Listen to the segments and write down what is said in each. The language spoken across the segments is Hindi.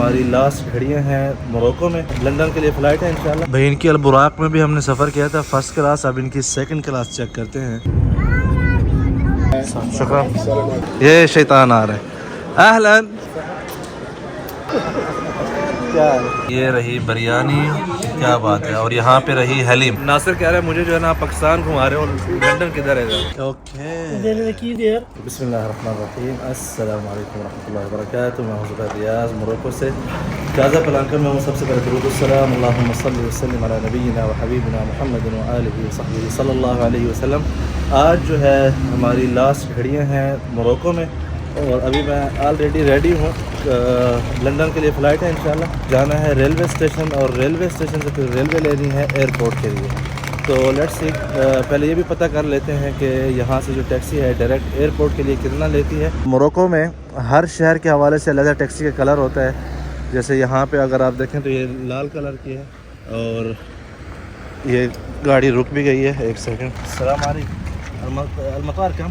हमारी लास्ट घड़ियां हैं मोरक्को में, लंदन के लिए फ़्लाइट है इंशाल्लाह। भाई इनकी अल बुराक में भी हमने सफ़र किया था फर्स्ट क्लास, अब इनकी सेकंड क्लास चेक करते हैं। शुक्र। ये शैतान आ रहा है। अहलन। ये रही बिरयानी, क्या बात है। और यहाँ पे रही हलीम। नासिर कह रहा है मुझे जो है ना पाकिस्तान घुमा रहे हो, लंदन किधर है। ओके बिस्मिल्लाहिर्रहमानिर्रहीम, अस्सलाम वालेकुम रहमतुल्लाहि व बरकातहू। मैं हूं रियाज मोरक्को से। काज़ा पलांकर में हूँ। सबसे पहले दुरूद सलाम अल्लाहुम्मा सल्लि व सल्लिम अला नबीना व हबीबिना मुहम्मद व आलिहि व सहबिहि सल्लल्लाहु अलैहि वसल्लम। आज जो है हमारी लास्ट घड़ियां हैं मोरक्को में और अभी मैं ऑलरेडी रेडी हूँ। लंदन के लिए फ़्लाइट है इंशाल्लाह। जाना है रेलवे स्टेशन और रेलवे स्टेशन से फिर रेलवे लेनी है एयरपोर्ट के लिए। तो लेट्स सी, पहले ये भी पता कर लेते हैं कि यहाँ से जो टैक्सी है डायरेक्ट एयरपोर्ट के लिए कितना लेती है। मोरक्को में हर शहर के हवाले से अलग टैक्सी का कलर होता है। जैसे यहाँ पे अगर आप देखें तो ये लाल कलर की है और ये गाड़ी रुक भी गई है। एक सेकंड। सलाम अलैकुम। अलमतार कम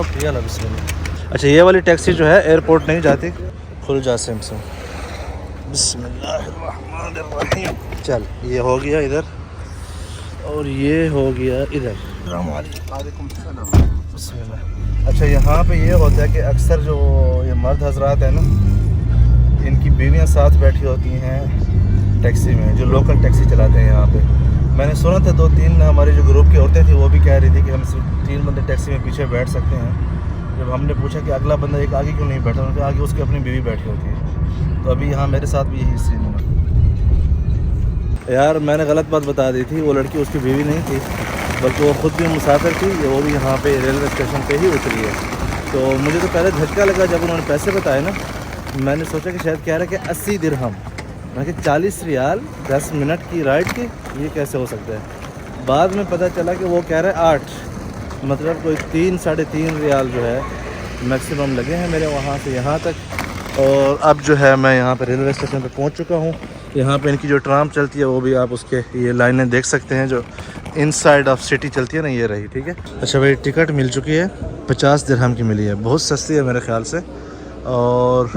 ओके यला बिस्मिल्लाह। अच्छा ये वाली टैक्सी जो है एयरपोर्ट नहीं जाती। खुल जा सिम से। बिस्मिल्लाहिर्रहमानिर्रहीम। चल ये हो गया इधर और ये हो गया इधर। वालेकुम सलाम। बिस्मिल्लाह। अच्छा यहाँ पे ये होता है कि अक्सर जो ये मर्द हजरात है ना, इनकी बीवियाँ साथ बैठी होती हैं टैक्सी में, जो लोकल टैक्सी चलाते हैं यहाँ पे। मैंने सुना था 2-3 हमारे जो ग्रुप की औरतें थी वो भी कह रही थी कि हम सिर्फ 3 बंदे टैक्सी में पीछे बैठ सकते हैं। जब हमने पूछा कि अगला बंदा एक आगे क्यों नहीं बैठा, उनके आगे उसकी अपनी बीवी बैठी होती है। तो अभी यहाँ मेरे साथ भी यही सीन है। यार मैंने गलत बात बता दी थी, वो लड़की उसकी बीवी नहीं थी बल्कि वो ख़ुद भी मुसाफिर थी। वो भी यहाँ पे रेलवे स्टेशन पे ही उतरी है। तो मुझे तो पहले झटका लगा जब उन्होंने पैसे बताए ना। मैंने सोचा कि शायद कह रहा है कि 80 दिरहम, मैं कि 40 रियाल 10 मिनट की राइड की, ये कैसे हो सकता है। बाद में पता चला कि वो कह रहे हैं 8, मतलब कोई 3-3.5 रियाल जो है मैक्सिमम लगे हैं मेरे वहाँ से यहाँ तक। और अब जो है मैं यहाँ पे रेलवे स्टेशन पे पहुँच चुका हूँ। यहाँ पे इनकी जो ट्राम चलती है वो भी आप उसके ये लाइनें देख सकते हैं, जो इनसाइड ऑफ सिटी चलती है ना, ये रही। ठीक है। अच्छा भाई टिकट मिल चुकी है, 50 दिरहम की मिली है, बहुत सस्ती है मेरे ख्याल से। और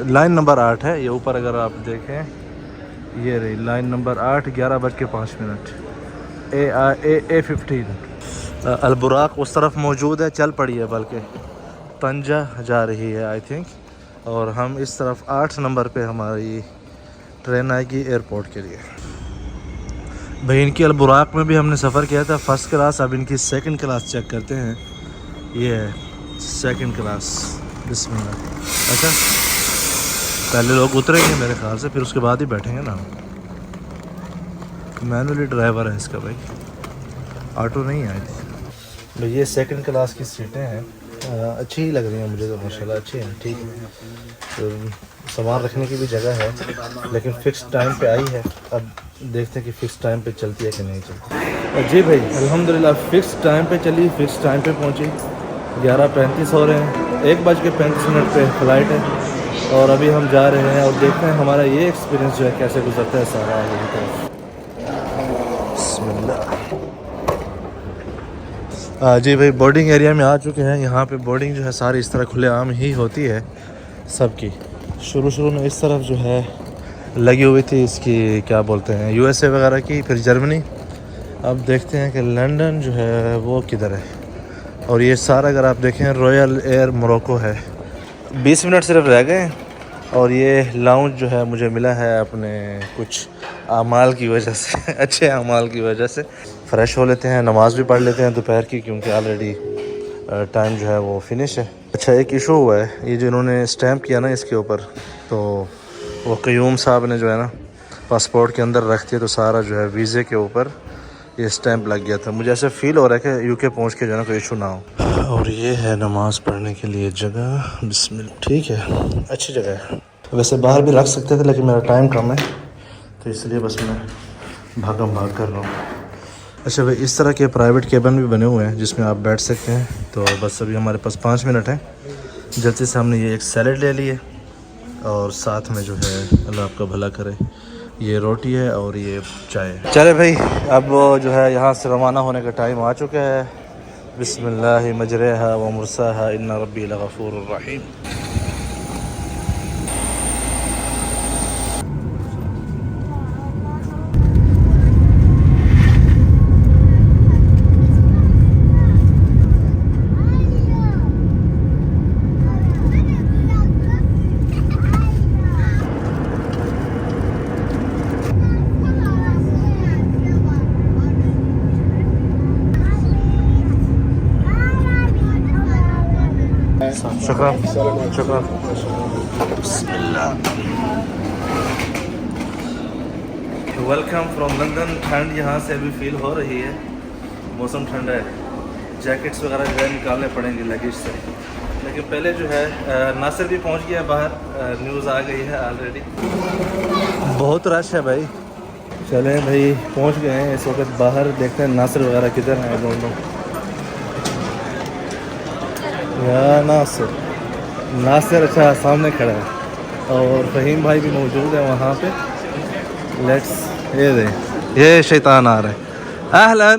लाइन नंबर 8 है ये ऊपर, अगर आप देखें ये रही लाइन नंबर 8, 11:05 A15। अल बुराक उस तरफ मौजूद है, चल पड़ी है, बल्कि तंजा जा रही है आई थिंक। और हम इस तरफ 8 नंबर पे हमारी ट्रेन आएगी एयरपोर्ट के लिए। भाई इनकी अल बुराक में भी हमने सफ़र किया था फर्स्ट क्लास, अब इनकी सेकंड क्लास चेक करते हैं। ये है सेकंड क्लास। बिस्मिल्लाह। अच्छा पहले लोग उतरेंगे मेरे ख्याल से, फिर उसके बाद ही बैठेंगे ना। मैनुअली ड्राइवर है इसका भाई, ऑटो नहीं आई थी। भाई ये सेकंड क्लास की सीटें हैं, अच्छी ही लग रही हैं मुझे तो, माशाल्लाह अच्छी हैं। ठीक है। तो सामान रखने की भी जगह है, लेकिन फ़िक्स टाइम पे आई है। अब देखते हैं कि फ़िक्स टाइम पे चलती है कि नहीं चलती। जी भाई अल्हम्दुलिल्लाह फ़िक्स टाइम पे चली, फ़िक्स टाइम पे पहुँची। 11:35 हो रहे हैं, 1:35 पे फ़्लाइट है। और अभी हम जा रहे हैं और देखते हैं हमारा ये एक्सपीरियंस जो है कैसे गुजरता है सारा आगे की तरफ। जी भाई बोर्डिंग एरिया में आ चुके हैं। यहाँ पे बोर्डिंग जो है सारी इस तरह खुलेआम ही होती है सबकी। शुरू में इस तरफ जो है लगी हुई थी इसकी क्या बोलते हैं USA वगैरह की, फिर जर्मनी। अब देखते हैं कि लंदन जो है वो किधर है। और ये सारा अगर आप देखें रॉयल एयर मोरक्को है। 20 मिनट सिर्फ रह गए हैं और ये लाउंज जो है मुझे मिला है अपने कुछ आमाल की वजह से अच्छे आमाल की वजह से। फ़्रेश हो लेते हैं, नमाज़ भी पढ़ लेते हैं दोपहर की, क्योंकि ऑलरेडी टाइम जो है वो फिनिश है। अच्छा एक इशू हुआ है, ये जो इन्होंने स्टैम्प किया ना इसके ऊपर, तो वो क़यूम साहब ने जो है ना पासपोर्ट के अंदर रख दिया, तो सारा जो है वीज़े के ऊपर ये स्टैम्प लग गया था। मुझे ऐसे फ़ील हो रहा है कि UK पहुंच के जो है ना कोई इशू ना हो। और ये है नमाज़ पढ़ने के लिए जगह। बिस्मिल्लाह। ठीक है, अच्छी जगह है। वैसे बाहर भी रख सकते थे लेकिन मेरा टाइम कम है, तो इसलिए बस मैं भागम भाग कर रहा हूँ। अच्छा भाई इस तरह के प्राइवेट केबिन भी बने हुए हैं जिसमें आप बैठ सकते हैं। तो बस अभी हमारे पास 5 मिनट हैं, जल्दी से हमने ये एक सैलड ले लिए और साथ में जो है अल्लाह आपका भला करे ये रोटी है और ये चाय। चले भाई अब जो है यहाँ से रवाना होने का टाइम आ चुका है। बिस्मिल्लाहि मजरेहा व मुरसाहा इन्ना रब्बी लगफूरुर रहीम। शुक्रान शुक्रान। Welcome from London. ठंड यहाँ से अभी फील हो रही है, मौसम ठंडा है, जैकेट्स वगैरह जो है निकालने पड़ेंगे लगेज से। लेकिन पहले जो है नासिर भी पहुँच गया बाहर, न्यूज़ आ गई है ऑलरेडी। बहुत रश है भाई। चलें भाई, पहुँच गए हैं इस वक्त बाहर, देखते हैं नासिर वगैरह किधर हैं दोनों। या नासिर अच्छा सामने खड़ा है और फ़हीम भाई भी मौजूद है वहाँ पे। लेट्स ये शैतान आ रहा है। अहलन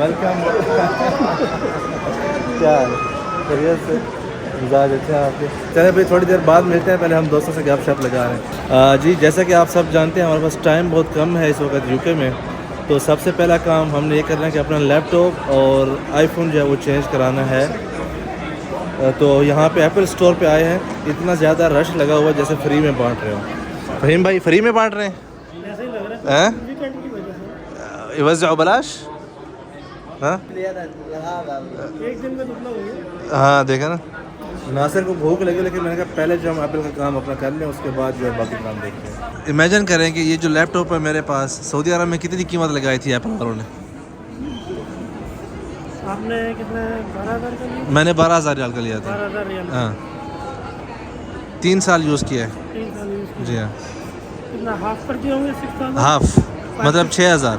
वेलकम क्या हाल खैरियत से मिजाज अच्छा है आपके। चले भाई थोड़ी देर बाद मिलते हैं, पहले हम दोस्तों से गपशप लगा रहे हैं। जी जैसा कि आप सब जानते हैं हमारे पास टाइम बहुत कम है इस वक्त यूके में, तो सबसे पहला काम हमने ये करना है कि अपना लैपटॉप और आईफोन जो है वो चेंज कराना है। तो यहाँ पे एप्पल स्टोर पे आए हैं, इतना ज़्यादा रश लगा हुआ जैसे फ्री में बांट रहे हो। फहीम भाई फ्री में बांट रहे हैं, ऐसे ही लग रहा है वीकेंड की वजह से इवज़अ बलाश। हाँ एक दिन में दुगना हो गया। हाँ देखा ना, नासिर को भूख लगी, लेकिन मैंने कहा पहले जो हम एप्पल का काम अपना कर लें उसके बाद जो है बाकी काम देखते हैं। इमेजिन करें कि ये जो लैपटॉप है मेरे पास, सऊदी अरब में कितनी कीमत लगाई थी एप्पल वालों ने? आपने कितने 12,000 का लिया? मैंने 12,000 रियाल का लिया था। 12,000 रियाल। हाँ 3 साल यूज़ किया है। 3 साल यूज़ किया। जी हाँ। कितना हाफ कर दिए होंगे? 6,000 हाफ मतलब 6,000।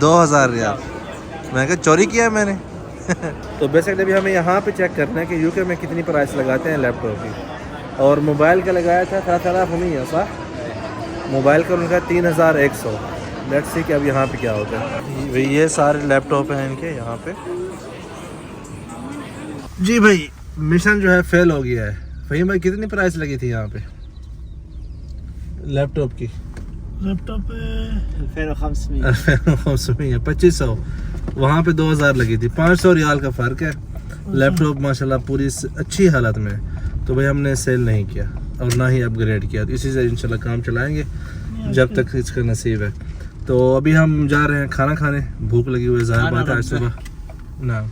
2000 रियाल। मैंने कहा चोरी किया है मैंने। तो बेसिकली अभी हमें यहाँ पे चेक करना है कि यूके में कितनी प्राइस लगाते हैं लैपटॉप की। और मोबाइल का लगाया था 7,000 सा, मोबाइल का उनका 3,100। लेट्स सी कि अब यहाँ पे क्या होता है। ये सारे लैपटॉप हैं इनके यहाँ पे। जी भाई मिशन जो है फेल हो गया है। फहीम भाई कितनी प्राइस लगी थी यहाँ पे लैपटॉप की? लैपटॉप 2500 2500, वहाँ पे 2000 लगी थी। 500 रियाल का फ़र्क है। लैपटॉप माशाल्लाह पूरी अच्छी हालत में, तो भाई हमने सेल नहीं किया और ना ही अपग्रेड किया, तो इसी से इंशाल्लाह काम चलाएंगे जब तक इसका नसीब है। तो अभी हम जा रहे हैं खाना खाने, भूख लगी हुई है ज़ाहिर बात है आज सुबह। ना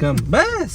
कम बस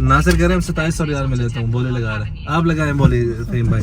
नासिर कह रहे हैं 2700 रियाल में लेता हूँ, बोली लगा रहे हैं। आप लगाएं बोली फहीम भाई,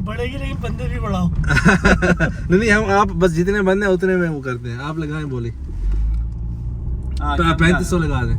बढ़ेगी लेकिन बंदे भी बढ़ाओ। नहीं हम आप बस जितने बंदे हैं उतने में वो करते हैं। आप लगाएं बोली 3500 लगा दें।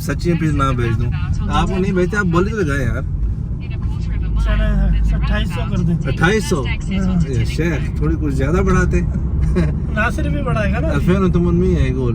सच्ची में ना भेज दूं। आपको नहीं भेजते, आप बोली लगाए यार। 2800 कर दें। 2800 शेख थोड़ी कुछ ज्यादा बढ़ाते। नासिर भी बढ़ाएगा ना। 2800 है गोल।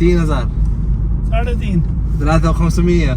3000 3.5 3500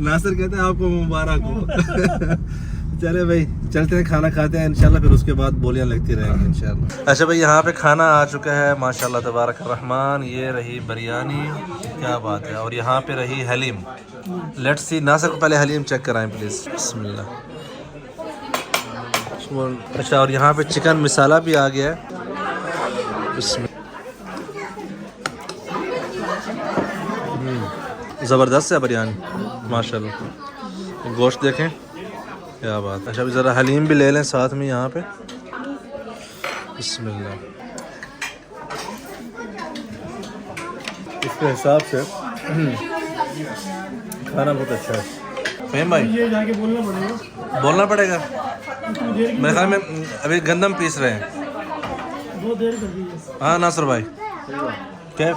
नासिर कहते हैं आपको मुबारक हो। चले भाई चलते हैं, खाना खाते हैं इंशाल्लाह, फिर उसके बाद बोलियां लगती रहेंगी इंशाल्लाह। अच्छा भाई यहाँ पे खाना आ चुका है माशाल्लाह तबारक रहमान। ये रही बिरयानी, क्या बात है, और यहाँ पे रही हलीम। लेट्स सी, नासिर को पहले हलीम चेक कराएं प्लीज़। बिस्मिल्लाह। अच्छा और यहाँ पे चिकन मसाला भी आ गया है। ज़बरदस्त है बिरयानी माशाल्लाह। गोश्त देखें क्या बात है। अच्छा अभी ज़रा हलीम भी ले लें साथ में यहाँ पे। बिस्मिल्लाह। इसके हिसाब से खाना बहुत अच्छा है। फहीम भाई ये जाके बोलना पड़ेगा। बोलना पड़ेगा। मेरे ख्याल में अभी गंदम पीस रहे हैं। बहुत देर कर दी है। हाँ नासिर भाई कैफ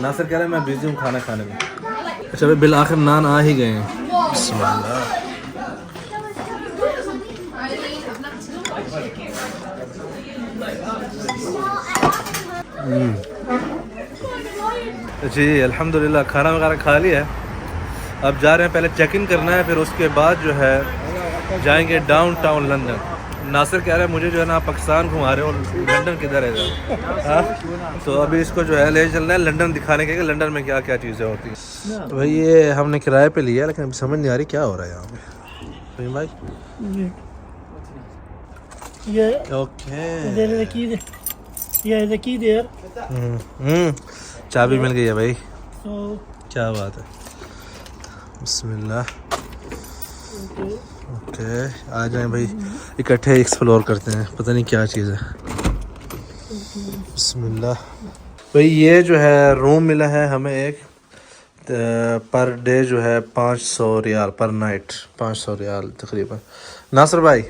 नासिर कह रहे हैं मैं बिजी हूँ खाना खाने में। अच्छा भाई बिल आखिर नान आ ही गए हैं। बिस्मिल्लाह। जी अल्हम्दुलिल्लाह खाना वगैरह खा लिया है। अब जा रहे हैं, पहले चेक इन करना है, फिर उसके बाद जो है जाएंगे डाउनटाउन लंदन। नासिर कह रहा है मुझे जो है ना पाकिस्तान घुमा रहे हो और लंदन किधर है हाँ? तो अभी इसको जो है ले चलना है लंदन दिखाने के कि लंदन में क्या क्या चीज़ें होती हैं। तो भाई ये हमने किराए पे लिया लेकिन अभी समझ नहीं आ रही क्या हो रहा है यहाँ पे। तो भाई ये okay there is a key there. Yeah, the key there. चाबी मिल गई है भाई, So, क्या बात है। बिस्मिल्लाह। ओके आ जाएं भाई, इकट्ठे एक्सप्लोर करते हैं, पता नहीं क्या चीज़ है। बिस्मिल्लाह। भाई ये जो है रूम मिला है हमें एक पर डे जो है 500 रियाल पर नाइट, 500 रियाल तकरीबन। नासिर भाई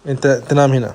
इतना ही ना,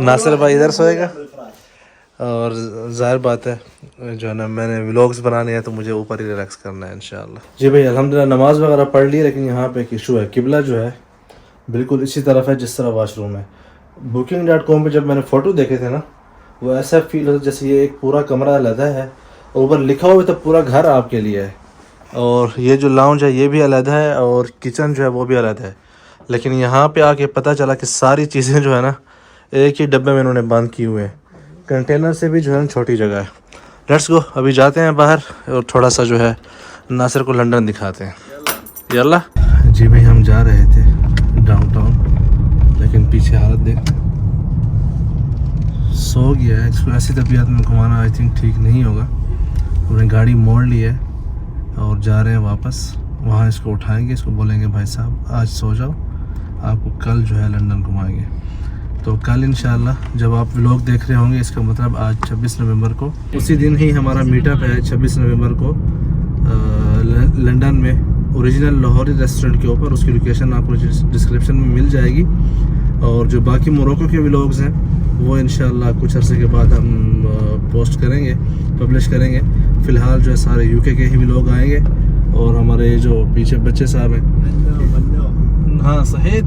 नासिर भाई इधर सोएगा और ज़ाहिर बात है जो है ना मैंने व्लॉग्स बनाने हैं तो मुझे ऊपर ही रिलैक्स करना है इंशाल्लाह। जी भाई अल्हम्दुलिल्लाह नमाज़ वगैरह पढ़ ली, लेकिन यहाँ पे एक इशू है, किबला जो है बिल्कुल इसी तरफ है जिस तरह वाशरूम है। booking.com पे जब मैंने फ़ोटो देखे थे ना वो ऐसा फील होता जैसे ये एक पूरा कमरा अलहदा है, ऊपर लिखा हुआ तो पूरा घर आपके लिए है, और ये जो लाउंज है ये भी अलहदा है और किचन जो है वो भी अलहदा है। लेकिन यहाँ पे आके पता चला कि सारी चीज़ें जो है ना एक ही डब्बे में इन्होंने बंद किए हुए हैं, कंटेनर से भी जो है छोटी जगह है। लेट्स गो अभी जाते हैं बाहर और थोड़ा सा जो है नासिर को लंदन दिखाते हैं। यल्ला जी भाई हम जा रहे थे डाउनटाउन, लेकिन पीछे हालत देख सो गया है। इसको ऐसी तबीयत में घुमाना आई थिंक ठीक नहीं होगा। हमने गाड़ी मोड़ ली है और जा रहे हैं वापस, वहाँ इसको उठाएंगे, इसको बोलेंगे भाई साहब आज सो जाओ, आपको कल जो है लंदन घुमाएंगे। तो कल इंशाल्लाह जब आप व्लॉग देख रहे होंगे इसका मतलब आज 26 नवंबर को, उसी दिन ही हमारा मीटअप है 26 नवंबर को लंदन में ओरिजिनल लाहौरी रेस्टोरेंट के ऊपर। उसकी लोकेशन आपको डिस्क्रिप्शन में मिल जाएगी। और जो बाकी मोरक्को के व्लॉग्स हैं वो इंशाल्लाह कुछ अरसे के बाद हम पोस्ट करेंगे, पब्लिश करेंगे। फ़िलहाल जो है सारे यूके के ही व्लॉग आएंगे और हमारे जो पीछे बच्चे साहब हैं हाँ सहीद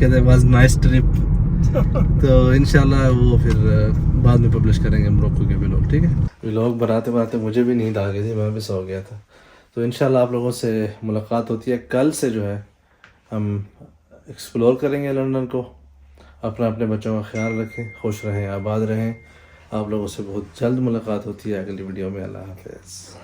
कहते वाज नाइस ट्रिप। तो इंशाल्लाह वो फिर बाद में पब्लिश करेंगे मोरक्को के व्लॉग, ठीक है। व्लॉग बनाते बनाते मुझे भी नींद आ गई थी, मैं भी सो गया था। तो इंशाल्लाह आप लोगों से मुलाकात होती है कल से, जो है हम एक्सप्लोर करेंगे लंदन को। अपना अपने बच्चों का ख्याल रखें, खुश रहें, आबाद रहें। आप लोगों से बहुत जल्द मुलाकात होती है अगली वीडियो में। अल्लाह हाफ़िज़।